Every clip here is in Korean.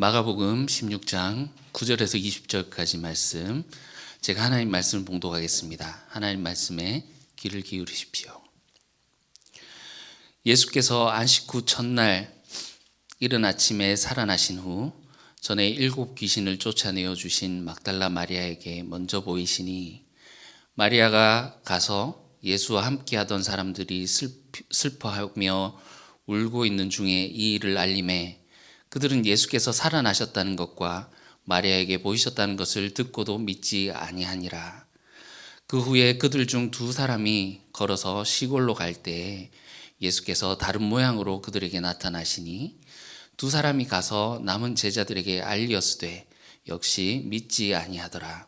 마가복음 16장 9절에서 20절까지 말씀, 제가 하나님 말씀을 봉독하겠습니다. 하나님 말씀에 귀를 기울이십시오. 예수께서 안식 후 첫날 이른 아침에 살아나신 후 전에 7 귀신을 쫓아내어 주신 막달라 마리아에게 먼저 보이시니, 마리아가 가서 예수와 함께하던 사람들이 슬퍼하며 울고 있는 중에 이 일을 알림해 그들은 예수께서 살아나셨다는 것과 마리아에게 보이셨다는 것을 듣고도 믿지 아니하니라. 그 후에 그들 중 2 사람이 걸어서 시골로 갈 때에 예수께서 다른 모양으로 그들에게 나타나시니 2 사람이 가서 남은 제자들에게 알리었으되 역시 믿지 아니하더라.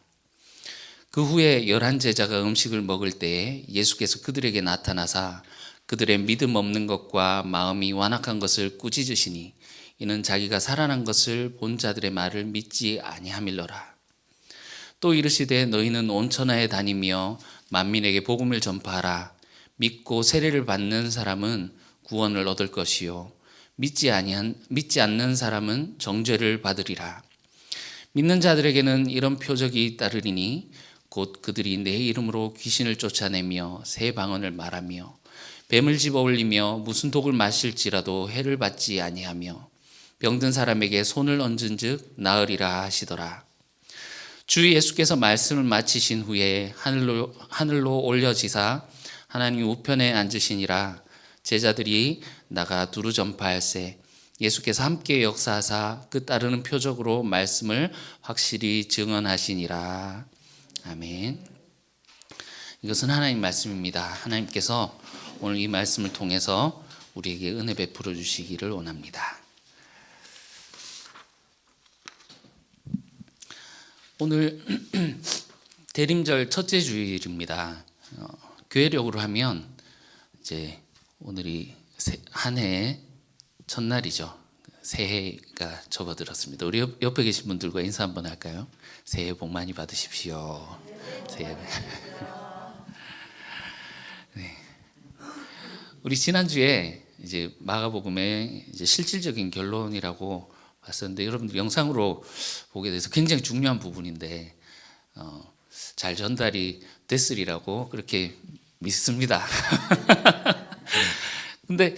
그 후에 11 제자가 음식을 먹을 때에 예수께서 그들에게 나타나사 그들의 믿음 없는 것과 마음이 완악한 것을 꾸짖으시니, 이는 자기가 살아난 것을 본 자들의 말을 믿지 아니함일러라. 또 이르시되 너희는 온 천하에 다니며 만민에게 복음을 전파하라. 믿고 세례를 받는 사람은 구원을 얻을 것이요 믿지 않는 사람은 정죄를 받으리라. 믿는 자들에게는 이런 표적이 따르리니 곧 그들이 내 이름으로 귀신을 쫓아내며 새 방언을 말하며 뱀을 집어올리며 무슨 독을 마실지라도 해를 받지 아니하며 병든 사람에게 손을 얹은즉 나으리라 하시더라. 주 예수께서 말씀을 마치신 후에 하늘로 올려지사 하나님 우편에 앉으시니라. 제자들이 나가 두루 전파할세 예수께서 함께 역사하사 그 따르는 표적으로 말씀을 확실히 증언하시니라. 아멘. 이것은 하나님 말씀입니다. 하나님께서 오늘 이 말씀을 통해서 우리에게 은혜 베풀어 주시기를 원합니다. 오늘 대림절 첫째 주일입니다. 교회력으로 하면 이제 오늘이 한 해의 첫날이죠. 새해가 접어들었습니다. 우리 옆에 계신 분들과 인사 한번 할까요? 새해 복 많이 받으십시오. 새해. 네. 우리 지난주에 이제 마가복음의 이제 실질적인 결론이라고 봤었는데, 여러분들 영상으로 보게 돼서 굉장히 중요한 부분인데 잘 전달이 됐으리라고 그렇게 믿습니다. 근데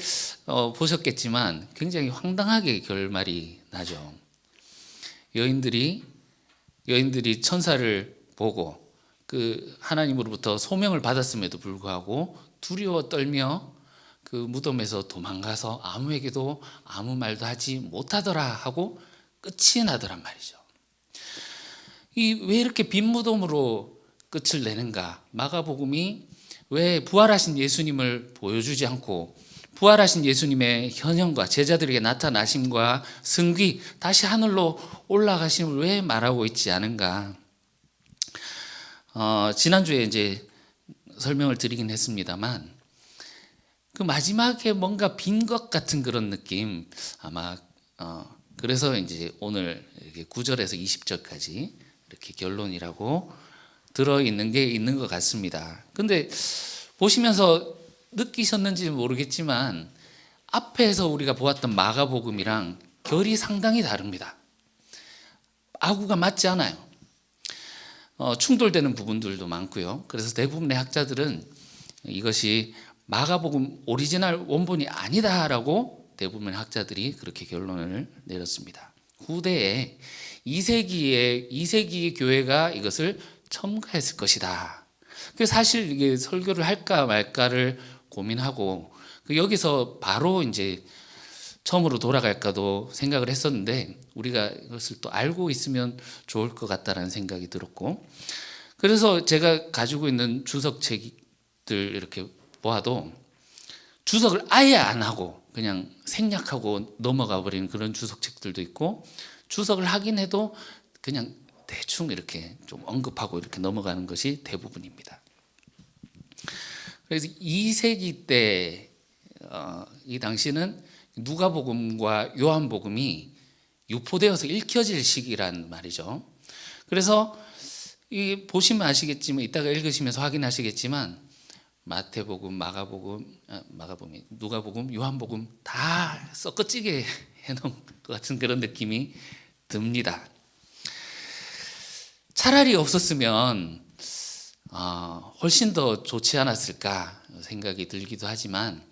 보셨겠지만 굉장히 황당하게 결말이 나죠. 여인들이 천사를 보고 그 하나님으로부터 소명을 받았음에도 불구하고 두려워 떨며 그 무덤에서 도망가서 아무에게도 아무 말도 하지 못하더라 하고 끝이 나더란 말이죠. 왜 이렇게 빈 무덤으로 끝을 내는가? 마가복음이 왜 부활하신 예수님을 보여주지 않고 부활하신 예수님의 현현과 제자들에게 나타나심과 승귀, 다시 하늘로 올라가심을 왜 말하고 있지 않은가? 지난주에 이제 설명을 드리긴 했습니다만, 그 마지막에 뭔가 빈 것 같은 그런 느낌, 아마 그래서 이제 오늘 이렇게 9절에서 20절까지 이렇게 결론이라고 들어있는 게 있는 것 같습니다. 근데 보시면서 느끼셨는지 모르겠지만 앞에서 우리가 보았던 마가복음이랑 결이 상당히 다릅니다. 아구가 맞지 않아요. 충돌되는 부분들도 많고요. 그래서 대부분의 학자들은 이것이 마가복음 오리지널 원본이 아니다라고 대부분의 학자들이 그렇게 결론을 내렸습니다. 후대에 2세기의 교회가 이것을 첨가했을 것이다. 그래서 사실 이게 설교를 할까 말까를 고민하고 여기서 바로 이제 처음으로 돌아갈까도 생각을 했었는데, 우리가 이것을 또 알고 있으면 좋을 것 같다라는 생각이 들었고, 그래서 제가 가지고 있는 주석책들 이렇게 보아도 주석을 아예 안 하고 그냥 생략하고 넘어가 버리는 그런 주석책들도 있고, 주석을 하긴 해도 그냥 대충 이렇게 좀 언급하고 이렇게 넘어가는 것이 대부분입니다. 그래서 2세기 때 이 당시는 누가복음과 요한복음이 유포되어서 읽혀질 시기란 말이죠. 그래서 이 보시면 아시겠지만, 이따가 읽으시면서 확인하시겠지만 마태복음, 마가복음, 누가복음, 요한복음 다 섞어찌게 해놓은 것 같은 그런 느낌이 듭니다. 차라리 없었으면 훨씬 더 좋지 않았을까 생각이 들기도 하지만,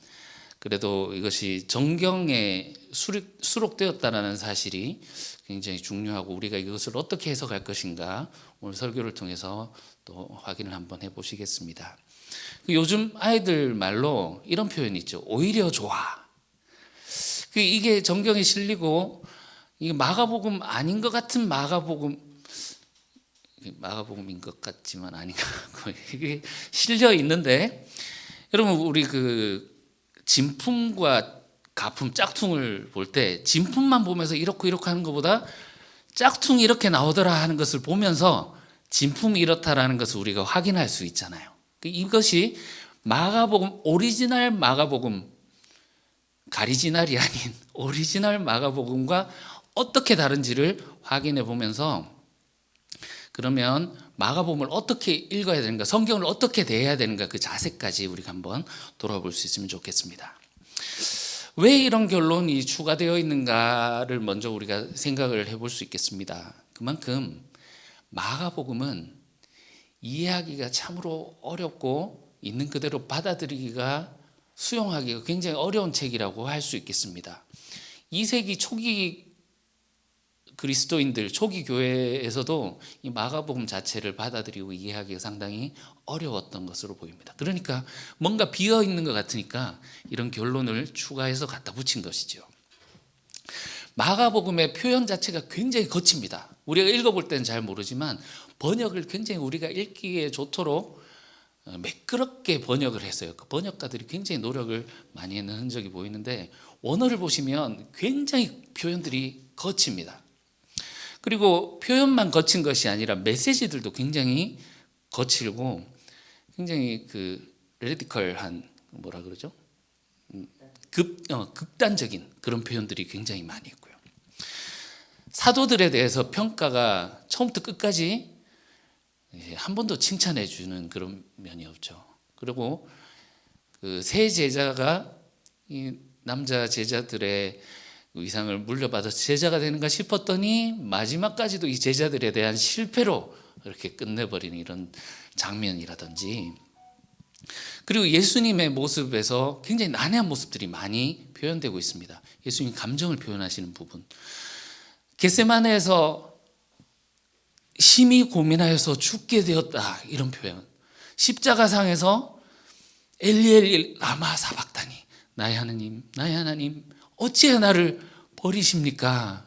그래도 이것이 정경에 수록되었다는 사실이 굉장히 중요하고, 우리가 이것을 어떻게 해석할 것인가 오늘 설교를 통해서 또 확인을 한번 해보시겠습니다. 요즘 아이들 말로 이런 표현이 있죠. 오히려 좋아. 이게 정경에 실리고, 이게 마가복음 아닌 것 같은 마가복음인 것 같지만 아닌 것 같고, 이게 실려 있는데, 여러분 우리 진품과 가품, 짝퉁을 볼 때 진품만 보면서 이렇게 하는 것보다 짝퉁이 이렇게 나오더라 하는 것을 보면서 진품이 이렇다라는 것을 우리가 확인할 수 있잖아요. 이것이 마가복음, 오리지널 마가복음, 가리지널이 아닌 오리지널 마가복음과 어떻게 다른지를 확인해 보면서, 그러면 마가복음을 어떻게 읽어야 되는가, 성경을 어떻게 대해야 되는가, 그 자세까지 우리가 한번 돌아볼 수 있으면 좋겠습니다. 왜 이런 결론이 추가되어 있는가를 먼저 우리가 생각을 해볼 수 있겠습니다. 그만큼 마가복음은 이해하기가 참으로 어렵고 있는 그대로 받아들이기가, 수용하기가 굉장히 어려운 책이라고 할 수 있겠습니다. 2세기 초기 그리스도인들, 초기 교회에서도 이 마가복음 자체를 받아들이고 이해하기가 상당히 어려웠던 것으로 보입니다. 그러니까 뭔가 비어 있는 것 같으니까 이런 결론을 추가해서 갖다 붙인 것이죠. 마가복음의 표현 자체가 굉장히 거칩니다. 우리가 읽어볼 때는 잘 모르지만 번역을 굉장히 우리가 읽기에 좋도록 매끄럽게 번역을 했어요. 그 번역가들이 굉장히 노력을 많이 했는 흔적이 보이는데, 원어를 보시면 굉장히 표현들이 거칩니다. 그리고 표현만 거친 것이 아니라 메시지들도 굉장히 거칠고, 굉장히 레디컬한, 뭐라 그러죠? 극단적인 그런 표현들이 굉장히 많이 있고요. 사도들에 대해서 평가가 처음부터 끝까지 한 번도 칭찬해 주는 그런 면이 없죠. 그리고 세 제자가 이 남자 제자들의 위상을 물려받아서 제자가 되는가 싶었더니 마지막까지도 이 제자들에 대한 실패로 이렇게 끝내버리는 이런 장면이라든지, 그리고 예수님의 모습에서 굉장히 난해한 모습들이 많이 표현되고 있습니다. 예수님 감정을 표현하시는 부분, 겟세마네에서 심히 고민하여서 죽게 되었다 이런 표현, 십자가상에서 엘리 엘리 라마 사박다니, 나의 하나님 어찌해 나를 버리십니까?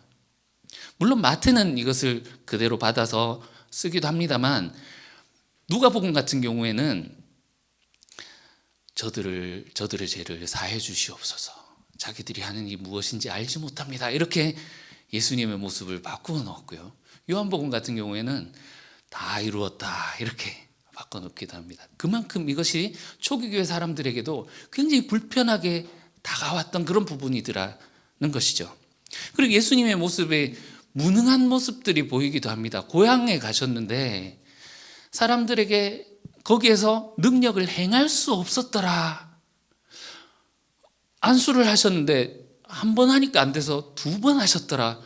물론 마태는 이것을 그대로 받아서 쓰기도 합니다만, 누가복음 같은 경우에는 저들의 죄를 사해 주시옵소서, 자기들이 하는 일이 무엇인지 알지 못합니다, 이렇게 예수님의 모습을 바꾸어 놓았고요. 요한복음 같은 경우에는 다 이루었다 이렇게 바꿔놓기도 합니다. 그만큼 이것이 초기교회 사람들에게도 굉장히 불편하게 다가왔던 그런 부분이더라는 것이죠. 그리고 예수님의 모습에 무능한 모습들이 보이기도 합니다. 고향에 가셨는데 사람들에게 거기에서 능력을 행할 수 없었더라. 안수를 하셨는데 한 번 하니까 안 돼서 2번 하셨더라.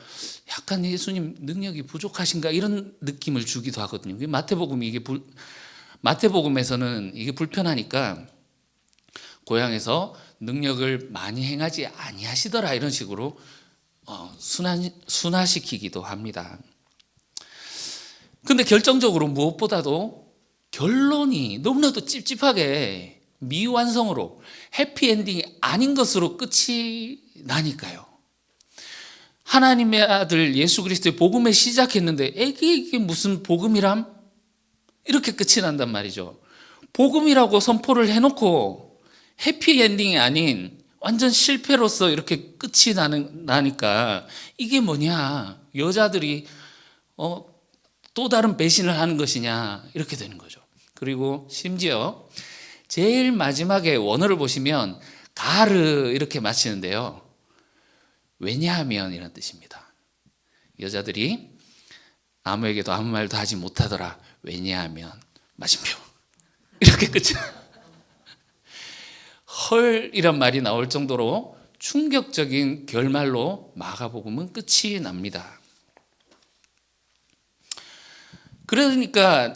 약간 예수님 능력이 부족하신가 이런 느낌을 주기도 하거든요. 마태복음에서는 이게 불편하니까 고향에서 능력을 많이 행하지 아니하시더라 이런 식으로 순화시키기도 합니다. 근데 결정적으로 무엇보다도 결론이 너무나도 찝찝하게 미완성으로 해피엔딩이 아닌 것으로 끝이 나니까요. 하나님의 아들 예수 그리스도의 복음에 시작했는데 이게 무슨 복음이람? 이렇게 끝이 난단 말이죠. 복음이라고 선포를 해놓고 해피엔딩이 아닌 완전 실패로서 이렇게 끝이 나니까 이게 뭐냐, 여자들이 또 다른 배신을 하는 것이냐 이렇게 되는 거죠. 그리고 심지어 제일 마지막에 원어를 보시면 가르 이렇게 마치는데요, 왜냐하면 이런 뜻입니다. 여자들이 아무에게도 아무 말도 하지 못하더라. 왜냐하면 마침표 이렇게 끝이 헐이란 말이 나올 정도로 충격적인 결말로 마가복음은 끝이 납니다. 그러니까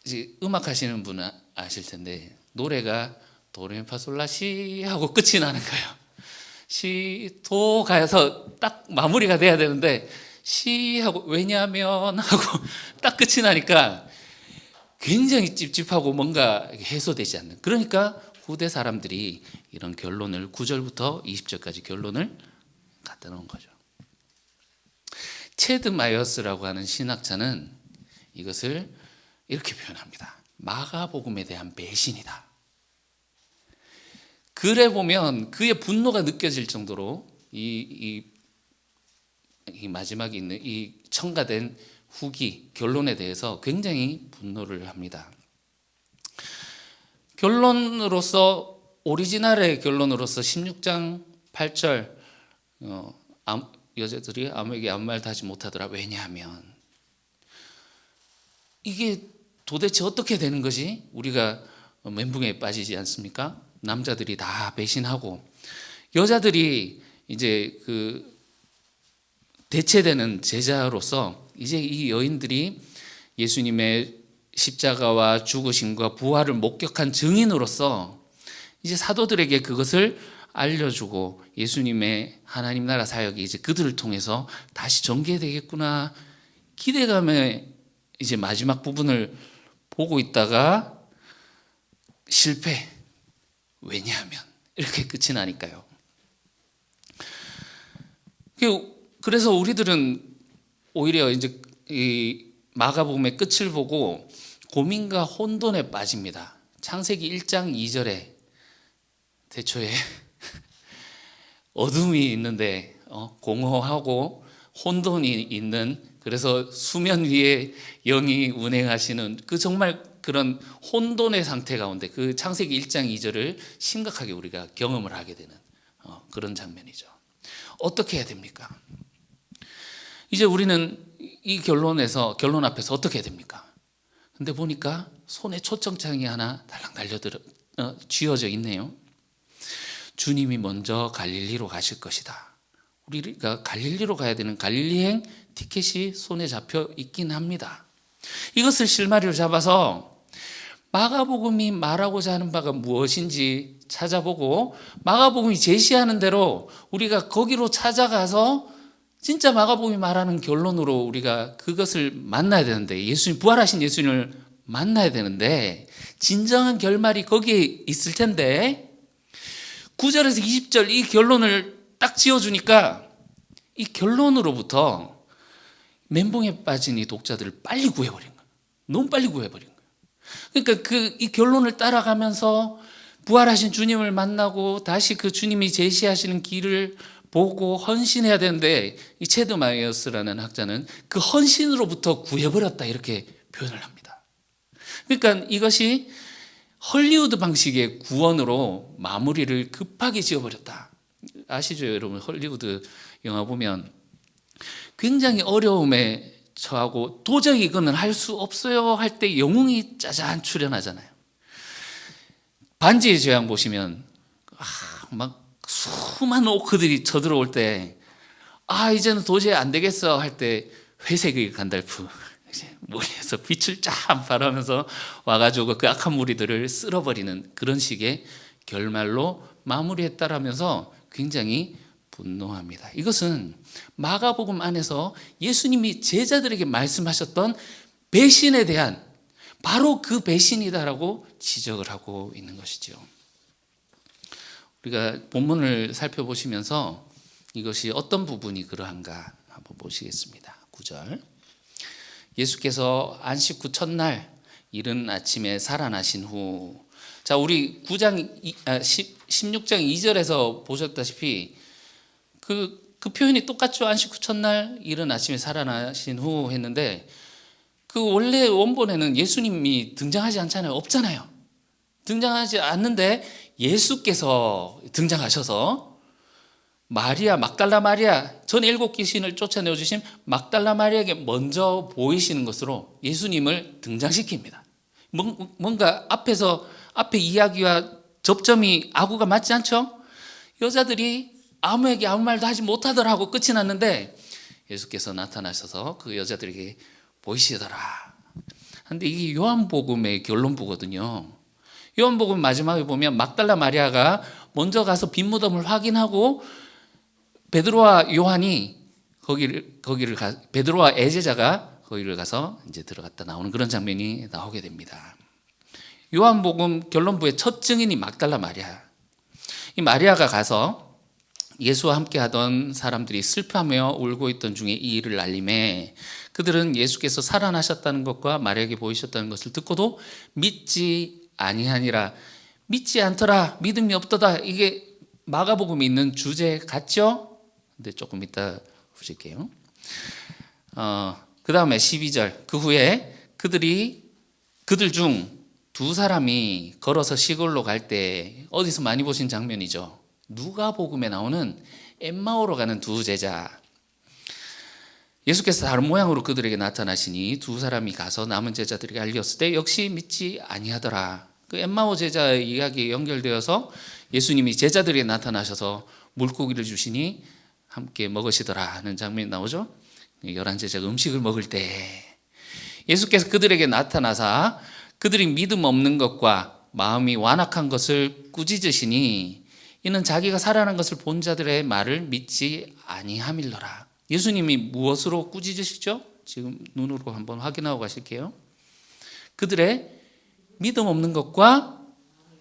이제 음악 하시는 분은 아실 텐데 노래가 도레미파솔라시 하고 끝이 나는 거예요. 시, 도 가서 딱 마무리가 돼야 되는데 시 하고 왜냐면 하고 딱 끝이 나니까 굉장히 찝찝하고 뭔가 해소되지 않는, 그러니까 후대 사람들이 이런 결론을 9절부터 20절까지 결론을 갖다 놓은 거죠. 체드 마이어스라고 하는 신학자는 이것을 이렇게 표현합니다. 마가복음에 대한 배신이다. 글에 보면 그의 분노가 느껴질 정도로 이 마지막에 있는 이 첨가된 후기 결론에 대해서 굉장히 분노를 합니다. 결론으로서, 오리지널의 결론으로서 16장 8절 여자들이 아무에게 아무 말도 하지 못하더라. 왜냐하면 이게 도대체 어떻게 되는 거지? 우리가 멘붕에 빠지지 않습니까? 남자들이 다 배신하고 여자들이 이제 대체되는 제자로서 이제 이 여인들이 예수님의 십자가와 죽으심과 부활을 목격한 증인으로서 이제 사도들에게 그것을 알려주고 예수님의 하나님 나라 사역이 이제 그들을 통해서 다시 전개되겠구나 기대감에 이제 마지막 부분을 보고 있다가 실패. 왜냐하면 이렇게 끝이 나니까요. 그래서 우리들은 오히려 이제 이 마가복음의 끝을 보고 고민과 혼돈에 빠집니다. 창세기 1장 2절에 태초에 어둠이 있는데 공허하고 혼돈이 있는, 그래서 수면 위에 영이 운행하시는 정말 그런 혼돈의 상태 가운데 그 창세기 1장 2절을 심각하게 우리가 경험을 하게 되는 그런 장면이죠. 어떻게 해야 됩니까? 이제 우리는 이 결론 앞에서 어떻게 해야 됩니까? 근데 보니까 손에 초청장이 하나 달랑 쥐어져 있네요. 주님이 먼저 갈릴리로 가실 것이다. 우리가 갈릴리로 가야 되는 갈릴리행 티켓이 손에 잡혀 있긴 합니다. 이것을 실마리로 잡아서 마가복음이 말하고자 하는 바가 무엇인지 찾아보고 마가복음이 제시하는 대로 우리가 거기로 찾아가서 진짜 마가복음이 말하는 결론으로 우리가 그것을 만나야 되는데, 부활하신 예수님을 만나야 되는데 진정한 결말이 거기에 있을 텐데 9절에서 20절 이 결론을 딱 지어주니까 이 결론으로부터 멘붕에 빠진 이 독자들을 빨리 구해버린 거예요. 너무 빨리 구해버린 거예요. 그러니까 이 결론을 따라가면서 부활하신 주님을 만나고 다시 그 주님이 제시하시는 길을 보고 헌신해야 되는데 이 체드 마이어스라는 학자는 그 헌신으로부터 구해버렸다 이렇게 표현을 합니다. 그러니까 이것이 헐리우드 방식의 구원으로 마무리를 급하게 지어버렸다. 아시죠 여러분? 헐리우드 영화 보면 굉장히 어려움에 처하고 도저히 이거는 할 수 없어요 할 때 영웅이 짜잔 출연하잖아요. 반지의 제왕 보시면 막 수많은 오크들이 쳐들어올 때 이제는 도저히 안 되겠어 할 때 회색의 간달프 머리에서 빛을 쫙 발하면서 와가지고 그 악한 무리들을 쓸어버리는 그런 식의 결말로 마무리했다라면서 굉장히 분노합니다. 이것은 마가복음 안에서 예수님이 제자들에게 말씀하셨던 배신에 대한 바로 그 배신이다라고 지적을 하고 있는 것이죠. 우리가 본문을 살펴보시면서 이것이 어떤 부분이 그러한가 한번 보시겠습니다. 9절. 예수께서 안식 후 첫날 이른 아침에 살아나신 후, 자 우리 16장 2절에서 보셨다시피 그 표현이 똑같죠. 안식 후 첫날 이른 아침에 살아나신 후 했는데 그 원래 원본에는 예수님이 등장하지 않잖아요. 없잖아요. 등장하지 않는데 예수께서 등장하셔서 막달라 마리아, 전에 7 귀신을 쫓아내어 주신 막달라 마리아에게 먼저 보이시는 것으로 예수님을 등장시킵니다. 뭔가 앞에 이야기와 접점이 아구가 맞지 않죠? 여자들이 아무에게 아무 말도 하지 못하더라고 끝이 났는데 예수께서 나타나셔서 그 여자들에게 보이시더라. 근데 이게 요한복음의 결론부거든요. 요한복음 마지막에 보면 막달라 마리아가 먼저 가서 빈 무덤을 확인하고 베드로와 요한이 베드로와 애제자가 거기를 가서 이제 들어갔다 나오는 그런 장면이 나오게 됩니다. 요한복음 결론부의 첫 증인이 막달라 마리아. 이 마리아가 가서 예수와 함께 하던 사람들이 슬퍼하며 울고 있던 중에 이 일을 알림해 그들은 예수께서 살아나셨다는 것과 마리아에게 보이셨다는 것을 듣고도 믿지 아니하니라. 믿지 않더라. 믿음이 없더다. 이게 마가복음에 있는 주제 같죠? 근데 조금 이따 보실게요. 그 다음에 12절. 그 후에 그들 중 두 사람이 걸어서 시골로 갈 때 어디서 많이 보신 장면이죠. 누가복음에 나오는 엠마오로 가는 두 제자. 예수께서 다른 모양으로 그들에게 나타나시니 두 사람이 가서 남은 제자들에게 알렸을 때 역시 믿지 아니하더라. 그 엠마오 제자의 이야기에 연결되어서 예수님이 제자들에게 나타나셔서 물고기를 주시니 함께 먹으시더라 하는 장면이 나오죠. 11제자가 음식을 먹을 때 예수께서 그들에게 나타나사 그들이 믿음 없는 것과 마음이 완악한 것을 꾸짖으시니 이는 자기가 살아난 것을 본 자들의 말을 믿지 아니함일러라. 예수님이 무엇으로 꾸짖으시죠? 지금 눈으로 한번 확인하고 가실게요. 그들의 믿음 없는 것과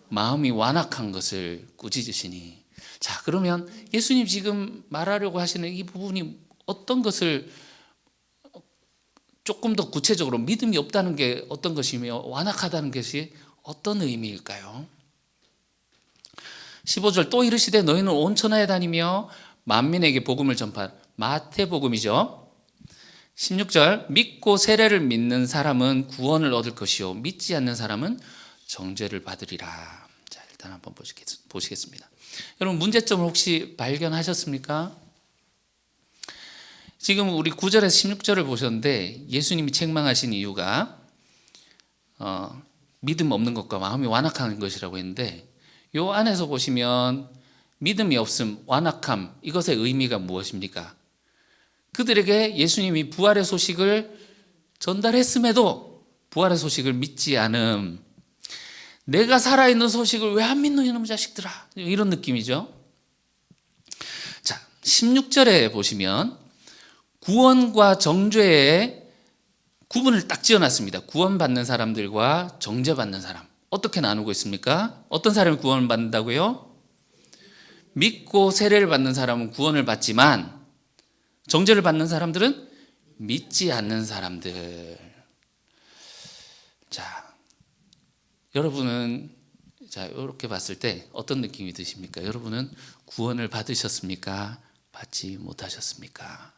마음이 완악한 것을 꾸짖으시니. 자, 그러면 예수님 지금 말하려고 하시는 이 부분이 어떤 것을 조금 더 구체적으로 믿음이 없다는 게 어떤 것이며 완악하다는 것이 어떤 의미일까요? 15절 또 이르시되 너희는 온 천하에 다니며 만민에게 복음을 전파. 마태복음이죠. 16절 믿고 세례를 믿는 사람은 구원을 얻을 것이요 믿지 않는 사람은 정죄를 받으리라. 자, 일단 한번 보시겠습니다. 여러분 문제점을 혹시 발견하셨습니까? 지금 우리 9절에서 16절을 보셨는데 예수님이 책망하신 이유가 믿음 없는 것과 마음이 완악한 것이라고 했는데 이 안에서 보시면 믿음이 없음, 완악함 이것의 의미가 무엇입니까? 그들에게 예수님이 부활의 소식을 전달했음에도 부활의 소식을 믿지 않음. 내가 살아있는 소식을 왜 안 믿노 이놈의 자식들아. 이런 느낌이죠. 자, 16절에 보시면 구원과 정죄의 구분을 딱 지어놨습니다. 구원받는 사람들과 정죄받는 사람. 어떻게 나누고 있습니까? 어떤 사람이 구원을 받는다고요? 믿고 세례를 받는 사람은 구원을 받지만 정죄를 받는 사람들은 믿지 않는 사람들. 자, 여러분은 이렇게 봤을 때 어떤 느낌이 드십니까? 여러분은 구원을 받으셨습니까? 받지 못하셨습니까?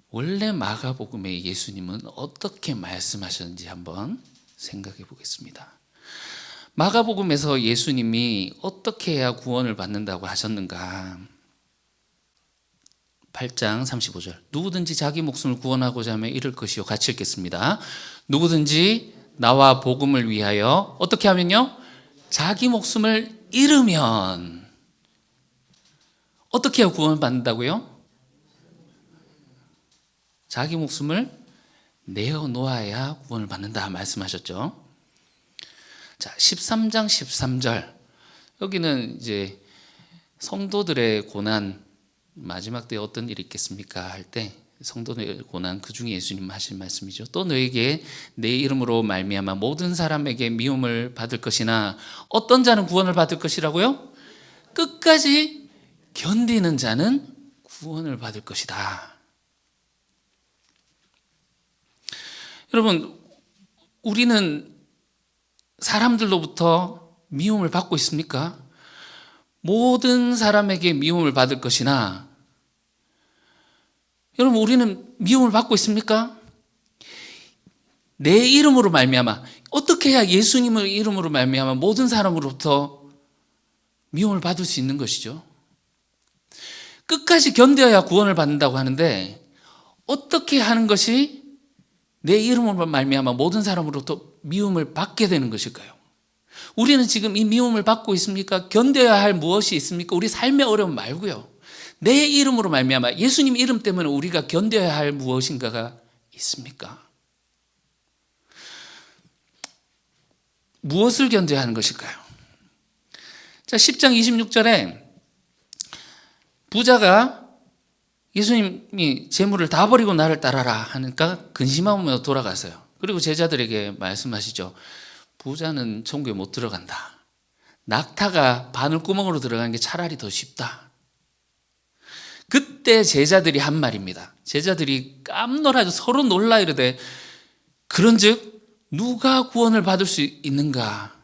원래 마가복음에 예수님은 어떻게 말씀하셨는지 한번 생각해 보겠습니다. 마가복음에서 예수님이 어떻게 해야 구원을 받는다고 하셨는가? 8장 35절 누구든지 자기 목숨을 구원하고자 하면 잃을 것이요. 같이 읽겠습니다. 누구든지 나와 복음을 위하여 어떻게 하면요? 자기 목숨을 잃으면 어떻게 해야 구원을 받는다고요? 자기 목숨을 내어놓아야 구원을 받는다 말씀하셨죠. 자, 13장 13절 여기는 이제 성도들의 고난 마지막 때에 어떤 일이 있겠습니까 할 때 성도들의 고난 그 중에 예수님 하신 말씀이죠. 또 너에게 내 이름으로 말미암아 모든 사람에게 미움을 받을 것이나 어떤 자는 구원을 받을 것이라고요? 끝까지 견디는 자는 구원을 받을 것이다. 여러분, 우리는 사람들로부터 미움을 받고 있습니까? 모든 사람에게 미움을 받을 것이나 여러분 우리는 미움을 받고 있습니까? 내 이름으로 말미암아 어떻게 해야 예수님의 이름으로 말미암아 모든 사람으로부터 미움을 받을 수 있는 것이죠? 끝까지 견뎌야 구원을 받는다고 하는데 어떻게 하는 것이 내 이름으로 말미암아 모든 사람으로부터 미움을 받게 되는 것일까요? 우리는 지금 이 미움을 받고 있습니까? 견뎌야 할 무엇이 있습니까? 우리 삶의 어려움 말고요. 내 이름으로 말미암아 예수님 이름 때문에 우리가 견뎌야 할 무엇인가가 있습니까? 무엇을 견뎌야 하는 것일까요? 자, 10장 26절에 부자가 예수님이 재물을 다 버리고 나를 따라라 하니까 근심하며 돌아가세요. 그리고 제자들에게 말씀하시죠. 부자는 천국에 못 들어간다. 낙타가 바늘구멍으로 들어가는 게 차라리 더 쉽다. 그때 제자들이 한 말입니다. 제자들이 깜놀하죠. 서로 놀라 이르되 그런즉 누가 구원을 받을 수 있는가?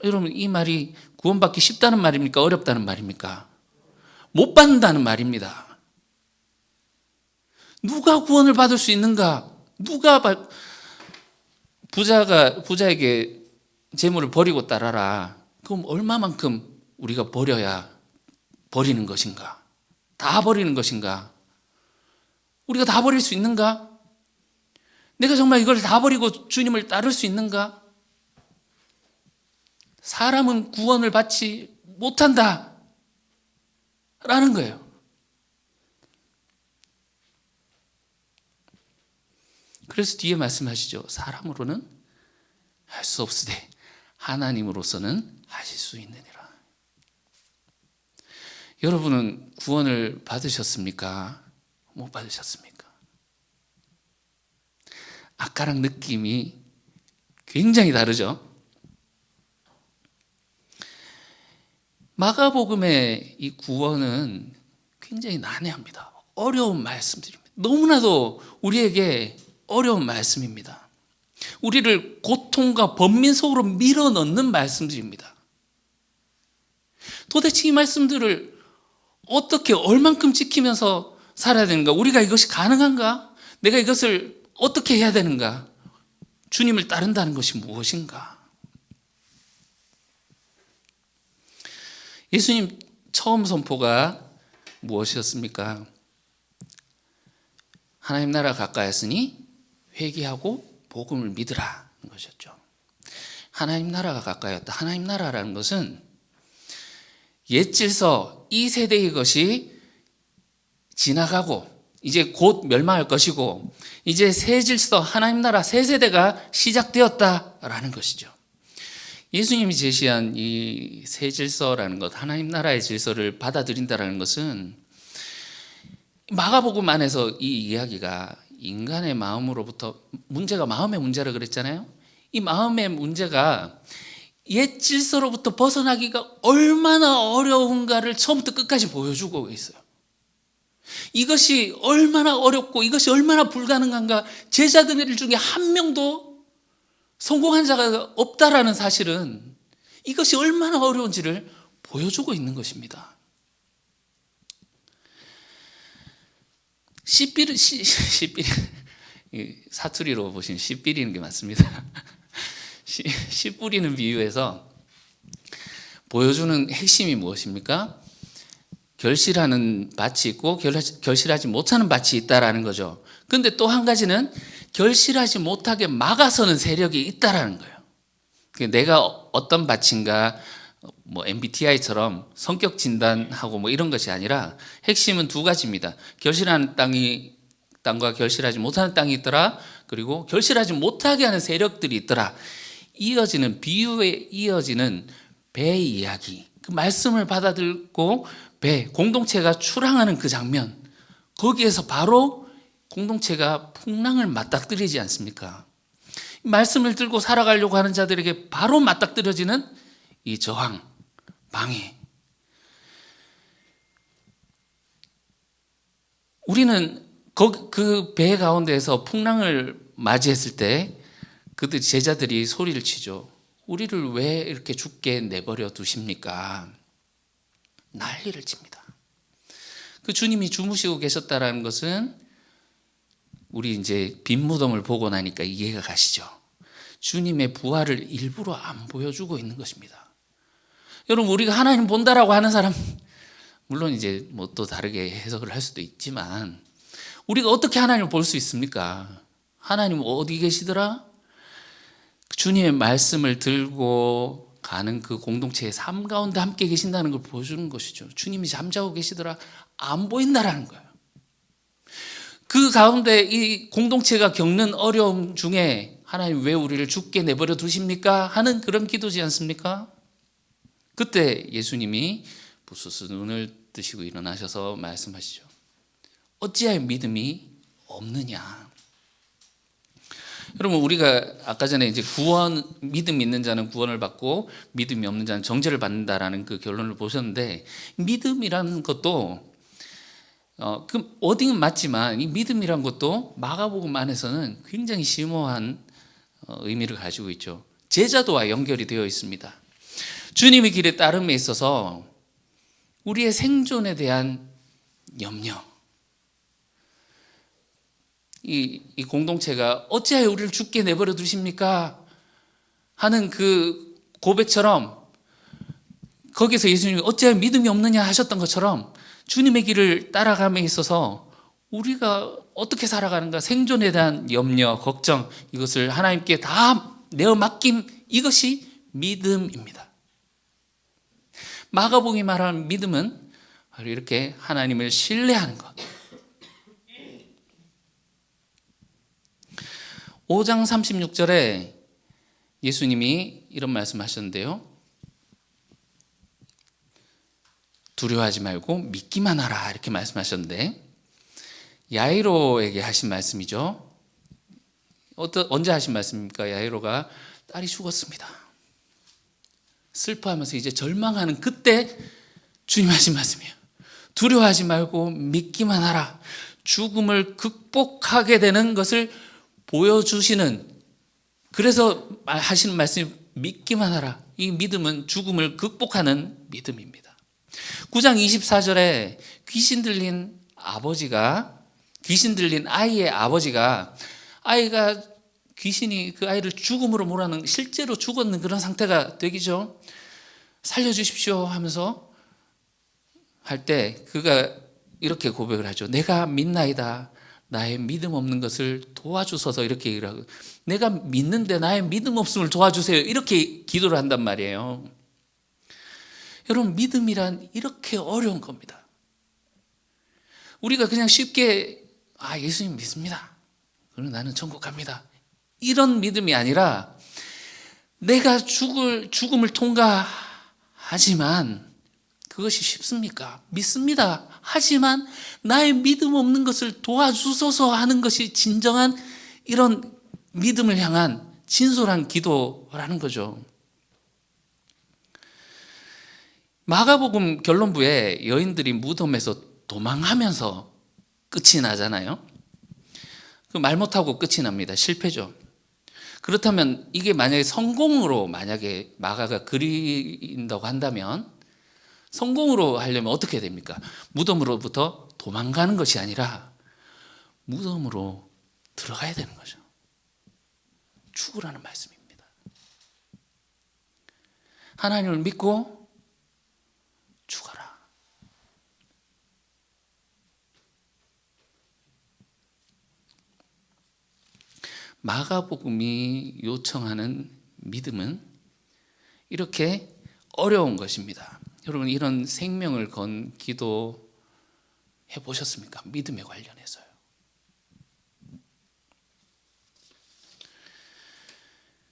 여러분, 이 말이 구원받기 쉽다는 말입니까? 어렵다는 말입니까? 못 받는다는 말입니다. 누가 구원을 받을 수 있는가? 부자에게 재물을 버리고 따라라. 그럼 얼마만큼 우리가 버려야 버리는 것인가? 다 버리는 것인가? 우리가 다 버릴 수 있는가? 내가 정말 이걸 다 버리고 주님을 따를 수 있는가? 사람은 구원을 받지 못한다 라는 거예요. 그래서 뒤에 말씀하시죠. 사람으로는 할 수 없으되 하나님으로서는 하실 수 있느니라. 여러분은 구원을 받으셨습니까? 못 받으셨습니까? 아까랑 느낌이 굉장히 다르죠. 마가복음의 이 구원은 굉장히 난해합니다. 어려운 말씀들입니다. 너무나도 우리에게 어려운 말씀입니다. 우리를 고통과 번민 속으로 밀어넣는 말씀들입니다. 도대체 이 말씀들을 어떻게 얼만큼 지키면서 살아야 되는가? 우리가 이것이 가능한가? 내가 이것을 어떻게 해야 되는가? 주님을 따른다는 것이 무엇인가? 예수님 처음 선포가 무엇이었습니까? 하나님 나라 가까이 왔으니 회개하고 복음을 믿으라 것이었죠. 하나님 나라가 가까이 왔다. 하나님 나라라는 것은 옛 질서, 이 세대의 것이 지나가고 이제 곧 멸망할 것이고 이제 새 질서, 하나님 나라 새 세대가 시작되었다라는 것이죠. 예수님이 제시한 이 새 질서라는 것, 하나님 나라의 질서를 받아들인다는 것은 마가복음 안에서 이 이야기가 인간의 마음으로부터 문제가 마음의 문제라 그랬잖아요. 이 마음의 문제가 옛 질서로부터 벗어나기가 얼마나 어려운가를 처음부터 끝까지 보여주고 있어요. 이것이 얼마나 어렵고 이것이 얼마나 불가능한가, 제자들 중에 한 명도 성공한 자가 없다라는 사실은 이것이 얼마나 어려운지를 보여주고 있는 것입니다. 사투리로 보시면 씨 뿌리는 게 맞습니다. 씨 뿌리는 비유에서 보여주는 핵심이 무엇입니까? 결실하는 밭이 있고 결실하지 못하는 밭이 있다라는 거죠. 그런데 또 한 가지는 결실하지 못하게 막아서는 세력이 있다라는 거예요. 내가 어떤 밭인가, MBTI처럼 성격 진단하고 이런 것이 아니라 핵심은 두 가지입니다. 결실하는 땅과 결실하지 못하는 땅이 있더라. 그리고 결실하지 못하게 하는 세력들이 있더라. 이어지는 비유에 이어지는 배의 이야기, 그 말씀을 받아들고 배, 공동체가 출항하는 그 장면, 거기에서 바로 공동체가 풍랑을 맞닥뜨리지 않습니까? 말씀을 들고 살아가려고 하는 자들에게 바로 맞닥뜨려지는 이 저항, 방해. 우리는 그 배 가운데에서 풍랑을 맞이했을 때 그들 제자들이 소리를 치죠. 우리를 왜 이렇게 죽게 내버려 두십니까? 난리를 칩니다. 그 주님이 주무시고 계셨다라는 것은 우리 이제 빈 무덤을 보고 나니까 이해가 가시죠. 주님의 부활을 일부러 안 보여주고 있는 것입니다. 여러분, 우리가 하나님 본다라고 하는 사람, 물론 이제 또 다르게 해석을 할 수도 있지만, 우리가 어떻게 하나님을 볼 수 있습니까? 하나님 어디 계시더라? 주님의 말씀을 들고 가는 그 공동체의 삶 가운데 함께 계신다는 걸 보여주는 것이죠. 주님이 잠자고 계시더라 안 보인다라는 거예요. 그 가운데 이 공동체가 겪는 어려움 중에 하나님 왜 우리를 죽게 내버려 두십니까? 하는 그런 기도지 않습니까? 그때 예수님이 부스스 눈을 뜨시고 일어나셔서 말씀하시죠. 어찌하여 믿음이 없느냐? 여러분, 우리가 아까 전에 이제 믿음 있는 자는 구원을 받고 믿음이 없는 자는 정죄를 받는다라는 그 결론을 보셨는데, 믿음이라는 것도 그 어딘 맞지만 이 믿음이란 것도 마가복음 안에서는 굉장히 심오한 의미를 가지고 있죠. 제자도와 연결이 되어 있습니다. 주님의 길에 따름에 있어서 우리의 생존에 대한 염려, 이 공동체가 어찌하여 우리를 죽게 내버려 두십니까? 하는 그 고백처럼 거기서 예수님이 어찌하여 믿음이 없느냐 하셨던 것처럼 주님의 길을 따라감에 있어서 우리가 어떻게 살아가는가, 생존에 대한 염려, 걱정, 이것을 하나님께 다 내어 맡김, 이것이 믿음입니다. 마가복음이 말하는 믿음은 바로 이렇게 하나님을 신뢰하는 것. 5장 36절에 예수님이 이런 말씀하셨는데요. 두려워하지 말고 믿기만 하라, 이렇게 말씀하셨는데, 야이로에게 하신 말씀이죠. 언제 하신 말씀입니까? 야이로가 딸이 죽었습니다. 슬퍼하면서 이제 절망하는 그때 주님 하신 말씀이에요. 두려워하지 말고 믿기만 하라. 죽음을 극복하게 되는 것을 보여주시는, 그래서 하시는 말씀이 믿기만 하라. 이 믿음은 죽음을 극복하는 믿음입니다. 9장 24절에 귀신 들린 아이의 아버지가, 아이가 귀신이 그 아이를 죽음으로 몰아넣는, 실제로 죽었는 그런 상태가 되기죠. 살려주십시오 하면서 할 때 그가 이렇게 고백을 하죠. 내가 믿나이다. 나의 믿음 없는 것을 도와주소서, 이렇게 얘기를 하고, 내가 믿는데 나의 믿음 없음을 도와주세요, 이렇게 기도를 한단 말이에요. 여러분, 믿음이란 이렇게 어려운 겁니다. 우리가 그냥 쉽게 예수님 믿습니다, 그럼 나는 천국 갑니다, 이런 믿음이 아니라, 내가 죽음을 통과하지만 그것이 쉽습니까? 믿습니다. 하지만 나의 믿음 없는 것을 도와주소서 하는 것이 진정한 이런 믿음을 향한 진솔한 기도라는 거죠. 마가복음 결론부에 여인들이 무덤에서 도망하면서 끝이 나잖아요. 그 말 못하고 끝이 납니다. 실패죠. 그렇다면 이게 만약에 성공으로 만약에 마가가 그린다고 한다면, 성공으로 하려면 어떻게 됩니까? 무덤으로부터 도망가는 것이 아니라 무덤으로 들어가야 되는 거죠. 죽으라는 말씀입니다. 하나님을 믿고 죽어라. 마가복음이 요청하는 믿음은 이렇게 어려운 것입니다. 여러분, 이런 생명을 건 기도 해보셨습니까? 믿음에 관련해서요.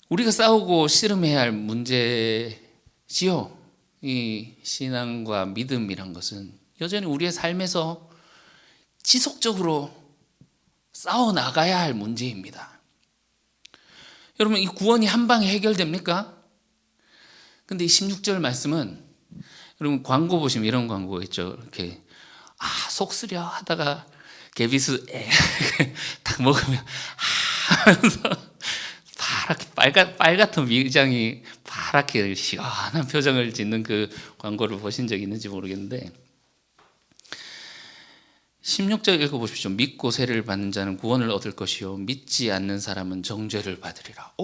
우리가 싸우고 씨름해야 할 문제지요. 이 신앙과 믿음이란 것은 여전히 우리의 삶에서 지속적으로 싸워 나가야 할 문제입니다. 여러분, 이 구원이 한 방에 해결됩니까? 근데 이 16절 말씀은, 여러분 광고 보시면 이런 광고 있죠. 이렇게 속 쓰려 하다가 개비스 딱 먹으면 하면서 파랗게 빨갛던 위장이 파랗게 시원한 표정을 짓는 그 광고를 보신 적 있는지 모르겠는데, 16절 읽어보십시오. 믿고 세례를 받는 자는 구원을 얻을 것이요 믿지 않는 사람은 정죄를 받으리라.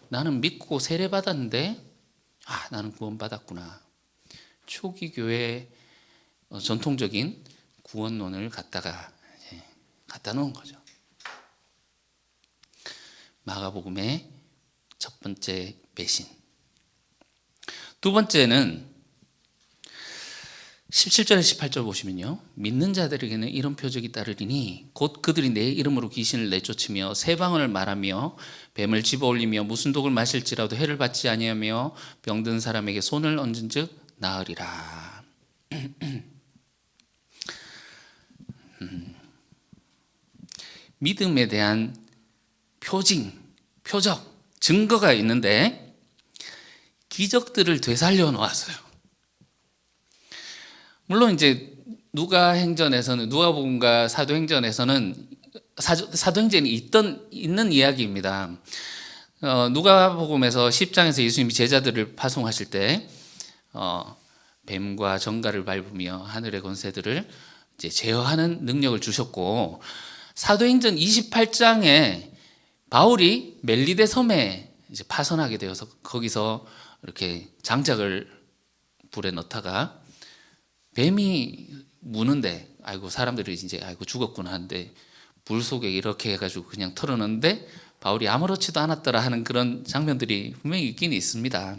나는 믿고 세례 받았는데 나는 구원 받았구나. 초기 교회 전통적인 구원론을 갖다 놓은 거죠. 마가복음에 첫 번째 배신. 두 번째는 17절에 18절 보시면요, 믿는 자들에게는 이런 표적이 따르리니 곧 그들이 내 이름으로 귀신을 내쫓으며 새 방언을 말하며 뱀을 집어올리며 무슨 독을 마실지라도 해를 받지 아니하며 병든 사람에게 손을 얹은즉 나으리라. 믿음에 대한 표적, 증거가 있는데 기적들을 되살려 놓았어요. 물론 이제 누가복음과 사도행전에서는 사도행전이 있는 이야기입니다. 누가복음에서 10장에서 예수님이 제자들을 파송하실 때 뱀과 정갈을 밟으며 하늘의 권세들을 이제 제어하는 능력을 주셨고, 사도행전 28장에 바울이 멜리데 섬에 이제 파선하게 되어서 거기서 이렇게 장작을 불에 넣다가 뱀이 무는데 사람들이 이제 죽었구나 하는데 불 속에 이렇게 해가지고 그냥 털어넣는데 바울이 아무렇지도 않았더라 하는 그런 장면들이 분명히 있긴 있습니다.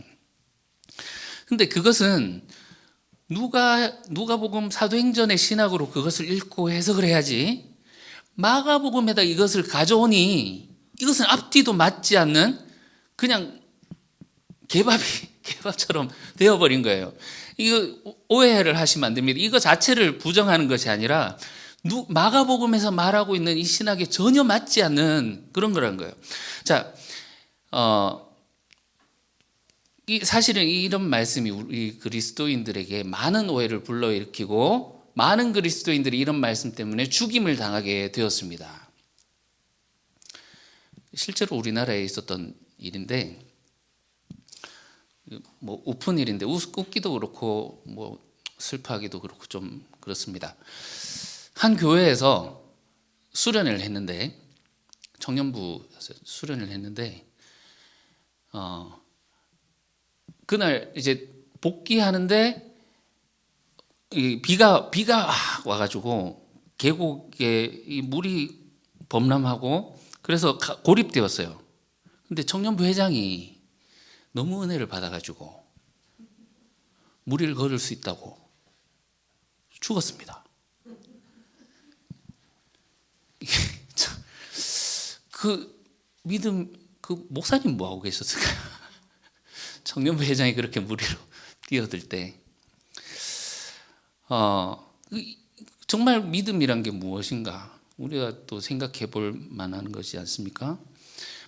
근데 그것은 누가복음 사도행전의 신학으로 그것을 읽고 해석을 해야지, 마가복음에다 이것을 가져오니 이것은 앞뒤도 맞지 않는 그냥 개밥처럼 되어버린 거예요. 이거 오해를 하시면 안 됩니다. 이거 자체를 부정하는 것이 아니라 마가복음에서 말하고 있는 이 신학에 전혀 맞지 않는 그런 거라는 거예요. 자, 사실은 이런 말씀이 우리 그리스도인들에게 많은 오해를 불러일으키고 많은 그리스도인들이 이런 말씀 때문에 죽임을 당하게 되었습니다. 실제로 우리나라에 있었던 일인데, 뭐 우픈 일인데 웃기도 그렇고 뭐 슬퍼하기도 그렇고 좀 그렇습니다. 한 교회에서 수련을 했는데, 청년부 수련을 했는데 그날 이제 복귀하는데 비가 와가지고 계곡에 이 물이 범람하고 그래서 고립되었어요. 근데 청년부 회장이 너무 은혜를 받아가지고 무리를 걸을 수 있다고 죽었습니다. 그 믿음, 그 목사님 뭐 하고 계셨을까요? 청년부 회장이 그렇게 무리로 뛰어들 때, 정말 믿음이란 게 무엇인가 우리가 또 생각해 볼 만한 것이 않습니까?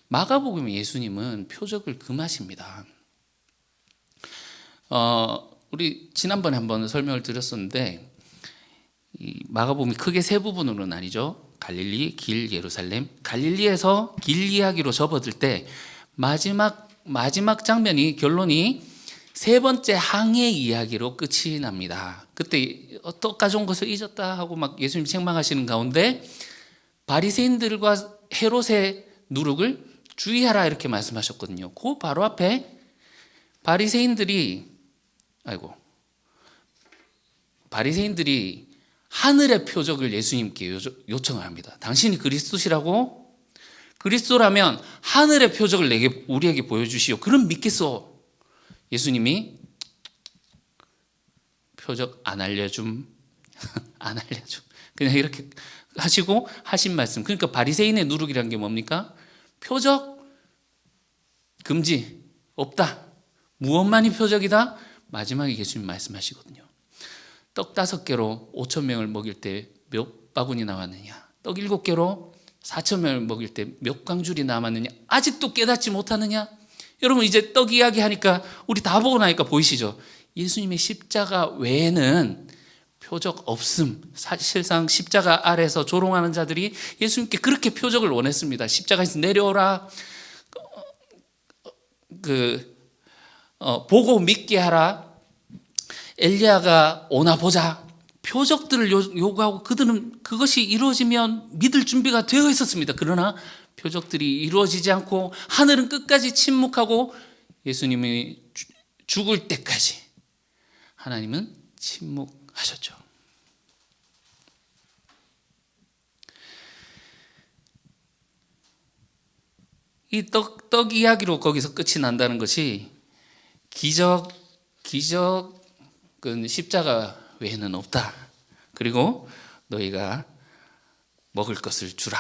마가복음 예수님은 표적을 금하십니다. 우리 지난번에 한번 설명을 드렸었는데, 이 마가복음이 크게 세 부분으로 나뉘죠. 갈릴리, 길, 예루살렘. 갈릴리에서 길 이야기로 접어들 때 마지막 장면이, 결론이 세 번째 항해 이야기로 끝이 납니다. 그때 또 가져온 것을 잊었다 하고 막 예수님 책망하시는 가운데 바리새인들과 헤롯의 누룩을 주의하라 이렇게 말씀하셨거든요. 그 바로 앞에 바리새인들이 하늘의 표적을 예수님께 요청을 합니다. 당신이 그리스도시라고? 그리스도라면 하늘의 표적을 우리에게 보여주시오. 그럼 믿겠소. 예수님이 표적 안 알려줌. 그냥 이렇게 하시고 하신 말씀. 그러니까 바리새인의 누룩이라는 게 뭡니까? 표적 금지, 없다. 무엇만이 표적이다? 마지막에 예수님 말씀하시거든요. 떡 5개로 5,000명을 먹일 때 몇 바구니 나왔느냐? 떡 7개로 4,000명을 먹일 때 몇 광줄이 남았느냐? 아직도 깨닫지 못하느냐? 여러분, 이제 떡 이야기 하니까 우리 다 보고 나니까 보이시죠? 예수님의 십자가 외에는 표적 없음. 사실상 십자가 아래서 조롱하는 자들이 예수님께 그렇게 표적을 원했습니다. 십자가에서 내려오라, 보고 믿게 하라, 엘리야가 오나 보자, 표적들을 요구하고 그들은 그것이 이루어지면 믿을 준비가 되어 있었습니다. 그러나 표적들이 이루어지지 않고 하늘은 끝까지 침묵하고 예수님이 죽을 때까지 하나님은 침묵하셨죠. 이 떡 이야기로 거기서 끝이 난다는 것이 기적은 십자가 외에는 없다. 그리고 너희가 먹을 것을 주라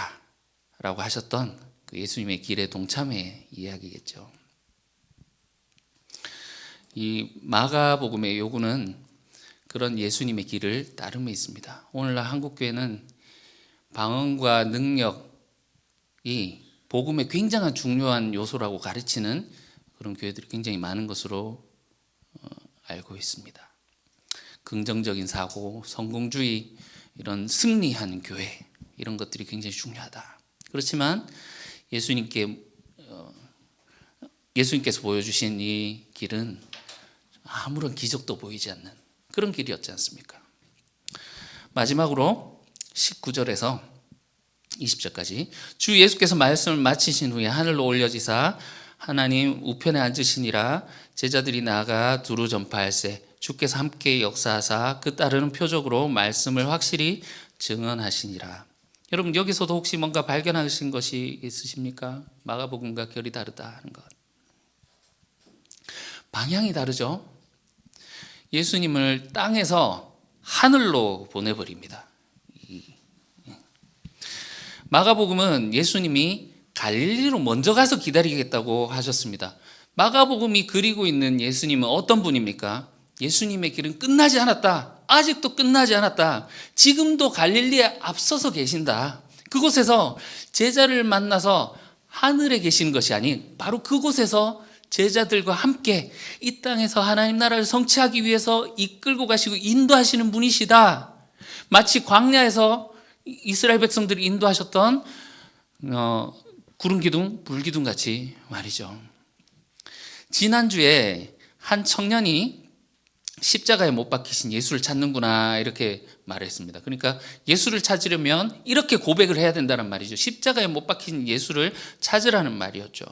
라고 하셨던 그 예수님의 길의 동참의 이야기겠죠. 이 마가복음의 요구는 그런 예수님의 길을 따름에 있습니다. 오늘날 한국교회는 방언과 능력이 복음의 굉장한 중요한 요소라고 가르치는 그런 교회들이 굉장히 많은 것으로 알고 있습니다. 긍정적인 사고, 성공주의, 이런 승리하는 교회, 이런 것들이 굉장히 중요하다. 그렇지만 예수님께서 보여주신 이 길은 아무런 기적도 보이지 않는 그런 길이었지 않습니까? 마지막으로 19절에서 20절까지 주 예수께서 말씀을 마치신 후에 하늘로 올려지사 하나님 우편에 앉으시니라. 제자들이 나아가 두루 전파할세 주께서 함께 역사하사 그 따르는 표적으로 말씀을 확실히 증언하시니라. 여러분, 여기서도 혹시 뭔가 발견하신 것이 있으십니까? 마가복음과 결이 다르다 하는 것. 방향이 다르죠. 예수님을 땅에서 하늘로 보내버립니다. 마가복음은 예수님이 갈릴리로 먼저 가서 기다리겠다고 하셨습니다. 마가복음이 그리고 있는 예수님은 어떤 분입니까? 예수님의 길은 끝나지 않았다. 아직도 끝나지 않았다. 지금도 갈릴리에 앞서서 계신다. 그곳에서 제자를 만나서 하늘에 계신 것이 아닌 바로 그곳에서 제자들과 함께 이 땅에서 하나님 나라를 성취하기 위해서 이끌고 가시고 인도하시는 분이시다. 마치 광야에서 이스라엘 백성들이 인도하셨던 구름 기둥, 불 기둥 같이 말이죠. 지난주에 한 청년이 십자가에 못 박히신 예수를 찾는구나 이렇게 말했습니다. 그러니까 예수를 찾으려면 이렇게 고백을 해야 된다는 말이죠. 십자가에 못 박힌 예수를 찾으라는 말이었죠.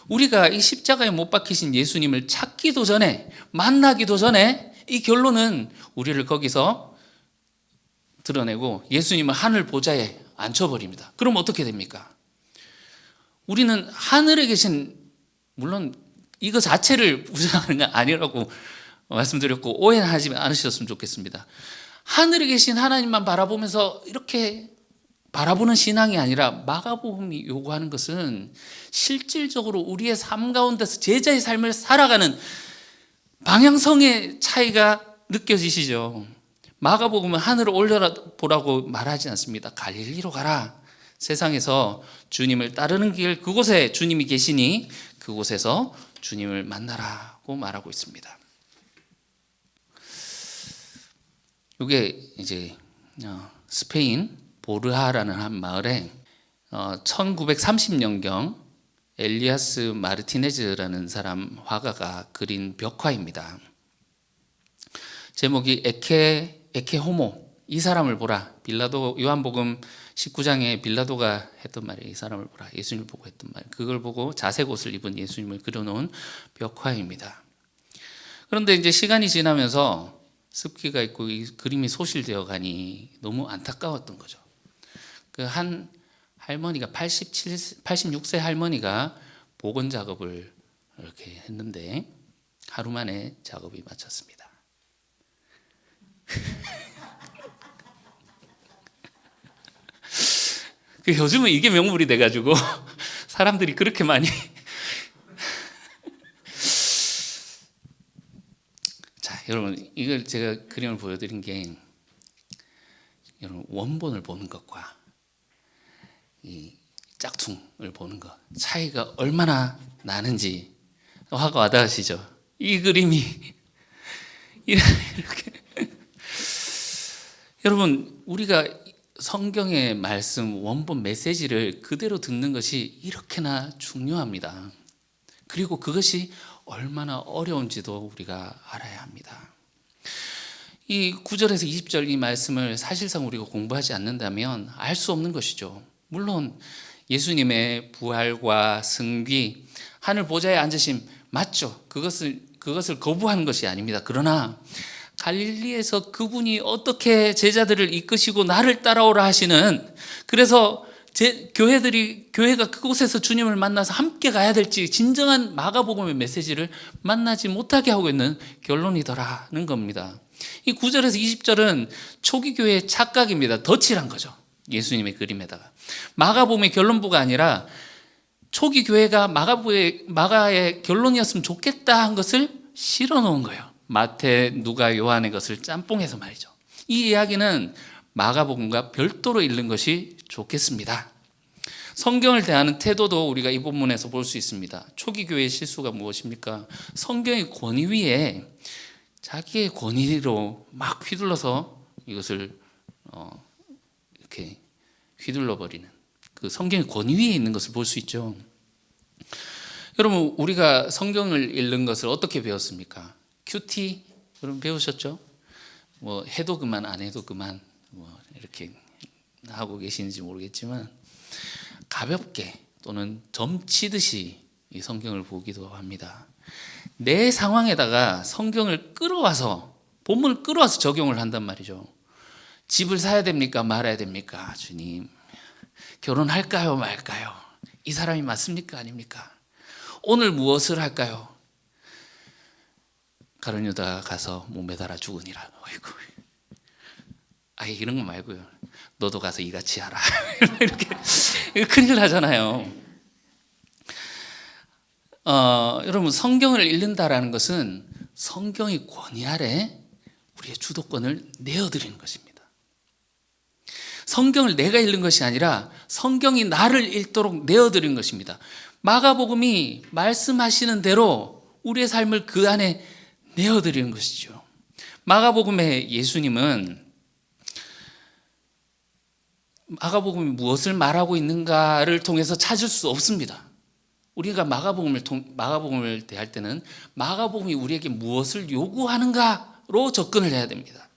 우리가 이 십자가에 못 박히신 예수님을 찾기도 전에, 만나기도 전에 이 결론은 우리를 거기서 드러내고 예수님을 하늘 보좌에 앉혀버립니다. 그럼 어떻게 됩니까? 우리는 하늘에 계신, 물론 이거 자체를 부정하는 건 아니라고 말씀드렸고 오해하지 않으셨으면 좋겠습니다. 하늘에 계신 하나님만 바라보면서 이렇게 바라보는 신앙이 아니라 마가복음이 요구하는 것은 실질적으로 우리의 삶 가운데서 제자의 삶을 살아가는 방향성의 차이가 느껴지시죠? 마가복음은 하늘을 올려보라고 말하지 않습니다. 갈릴리로 가라. 세상에서 주님을 따르는 길, 그곳에 주님이 계시니 그곳에서 주님을 만나라고 말하고 있습니다. 이게 이제 스페인 보르하라는 한 마을에 1930년경 엘리아스 마르티네즈라는 사람 화가가 그린 벽화입니다. 제목이 에케 호모, 이 사람을 보라. 빌라도 요한복음 19장에 빌라도가 했던 말이에요. 이 사람을 보라. 예수님을 보고 했던 말. 그걸 보고 자색 옷을 입은 예수님을 그려놓은 벽화입니다. 그런데 이제 시간이 지나면서 습기가 있고 이 그림이 소실되어 가니 너무 안타까웠던 거죠. 그 한 할머니가 86세 할머니가 복원 작업을 이렇게 했는데 하루 만에 작업이 마쳤습니다. 요즘은 이게 명물이 돼가지고 사람들이 그렇게 많이 자, 여러분, 이걸 제가 그림을 보여드린 게 여러분 원본을 보는 것과 이 짝퉁을 보는 것 차이가 얼마나 나는지 화가 와닿으시죠? 이 그림이 이렇게 여러분, 우리가 성경의 말씀 원본 메시지를 그대로 듣는 것이 이렇게나 중요합니다. 그리고 그것이 얼마나 어려운지도 우리가 알아야 합니다. 이 9절에서 20절 이 말씀을 사실상 우리가 공부하지 않는다면 알 수 없는 것이죠. 물론 예수님의 부활과 승귀, 하늘 보좌에 앉으심 맞죠. 그것을 거부하는 것이 아닙니다. 그러나 갈릴리에서 그분이 어떻게 제자들을 이끄시고 나를 따라오라 하시는, 그래서 교회가 그곳에서 주님을 만나서 함께 가야 될지 진정한 마가복음의 메시지를 만나지 못하게 하고 있는 결론이더라는 겁니다. 이 9절에서 20절은 초기 교회의 착각입니다. 덧칠한 거죠. 예수님의 그림에다가. 마가복음의 결론부가 아니라 초기 교회가 마가의 결론이었으면 좋겠다 한 것을 실어 놓은 거예요. 마태, 누가, 요한의 것을 짬뽕해서 말이죠. 이 이야기는 마가복음과 별도로 읽는 것이 좋겠습니다. 성경을 대하는 태도도 우리가 이 본문에서 볼 수 있습니다. 초기 교회의 실수가 무엇입니까? 성경의 권위 위에 자기의 권위로 막 휘둘러서 이것을 이렇게 휘둘러 버리는, 그 성경의 권위 위에 있는 것을 볼 수 있죠. 여러분, 우리가 성경을 읽는 것을 어떻게 배웠습니까? 큐티 여러분 배우셨죠? 뭐 해도 그만 안 해도 그만 뭐 이렇게 하고 계시는지 모르겠지만 가볍게 또는 점치듯이 이 성경을 보기도 합니다. 내 상황에다가 성경을 끌어와서, 본문을 끌어와서 적용을 한단 말이죠. 집을 사야 됩니까? 말아야 됩니까? 주님, 결혼할까요? 말까요? 이 사람이 맞습니까? 아닙니까? 오늘 무엇을 할까요? 가룟 유다 가서 목 매달아 죽으니라. 어이구. 이런 거 말고요. 너도 가서 이같이 하라. 이렇게 큰일 나잖아요. 여러분, 성경을 읽는다라는 것은 성경의 권위 아래 우리의 주도권을 내어드리는 것입니다. 성경을 내가 읽는 것이 아니라 성경이 나를 읽도록 내어드리는 것입니다. 마가복음이 말씀하시는 대로 우리의 삶을 그 안에 내어드리는 것이죠. 마가복음의 예수님은 마가복음이 무엇을 말하고 있는가를 통해서 찾을 수 없습니다. 우리가 마가복음을 대할 때는 마가복음이 우리에게 무엇을 요구하는가로 접근을 해야 됩니다.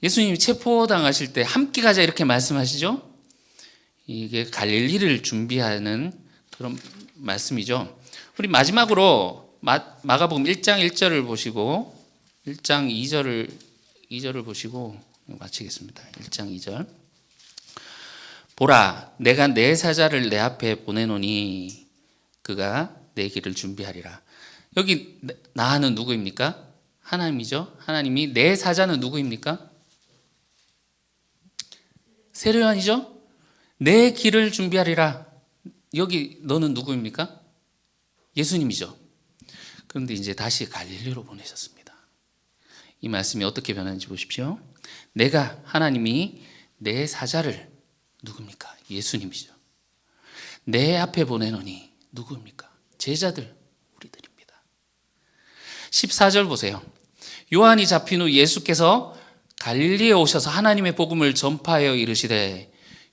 예수님이 체포당하실 때 함께 가자 이렇게 말씀하시죠. 이게 갈릴리를 준비하는 그런 말씀이죠. 우리 마지막으로 마가복음 1장 1절을 보시고 1장 2절을 보시고 마치겠습니다. 1장 2절. 보라, 내가 내 사자를 내 앞에 보내노니 그가 내 길을 준비하리라. 여기 나는 누구입니까? 하나님이죠. 하나님이 내 사자는 누구입니까? 세례요한이죠. 내 길을 준비하리라. 여기 너는 누구입니까? 예수님이죠. 그런데 이제 다시 갈릴리로 보내셨습니다. 이 말씀이 어떻게 변하는지 보십시오. 하나님이 내 사자를, 누굽니까? 예수님이죠. 내 앞에 보내노니 누구입니까? 제자들, 우리들입니다. 14절 보세요. 요한이 잡힌 후 예수께서 갈릴리에 오셔서 하나님의 복음을 전파하여 이르시되,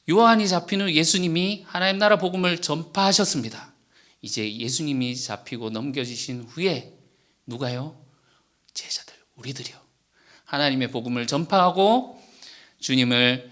요한이 잡힌 후 예수님이 하나님 나라 복음을 전파하셨습니다. 이제 예수님이 잡히고 넘겨지신 후에 누가요? 제자들, 우리들이요. 하나님의 복음을 전파하고 주님을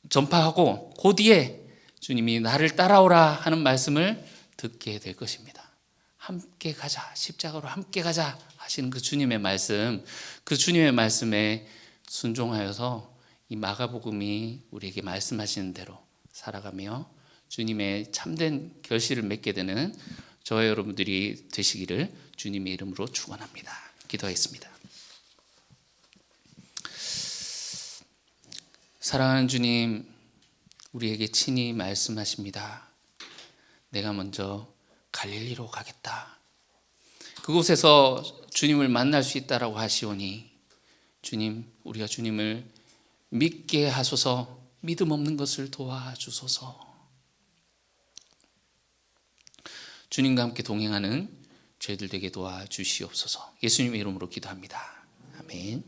전파하고 그 뒤에 주님이 나를 따라오라 하는 말씀을 듣게 될 것입니다. 함께 가자, 십자가로 함께 가자 하시는 그 주님의 말씀, 그 주님의 말씀에 순종하여서 이 마가복음이 우리에게 말씀하시는 대로 살아가며 주님의 참된 결실을 맺게 되는 저와 여러분들이 되시기를 주님의 이름으로 축원합니다. 기도하겠습니다. 사랑하는 주님, 우리에게 친히 말씀하십니다. 내가 먼저 갈릴리로 가겠다. 그곳에서 주님을 만날 수 있다라고 하시오니 주님, 우리가 주님을 믿게 하소서. 믿음 없는 것을 도와주소서. 주님과 함께 동행하는 저희들 되게 도와주시옵소서. 예수님의 이름으로 기도합니다. 아멘.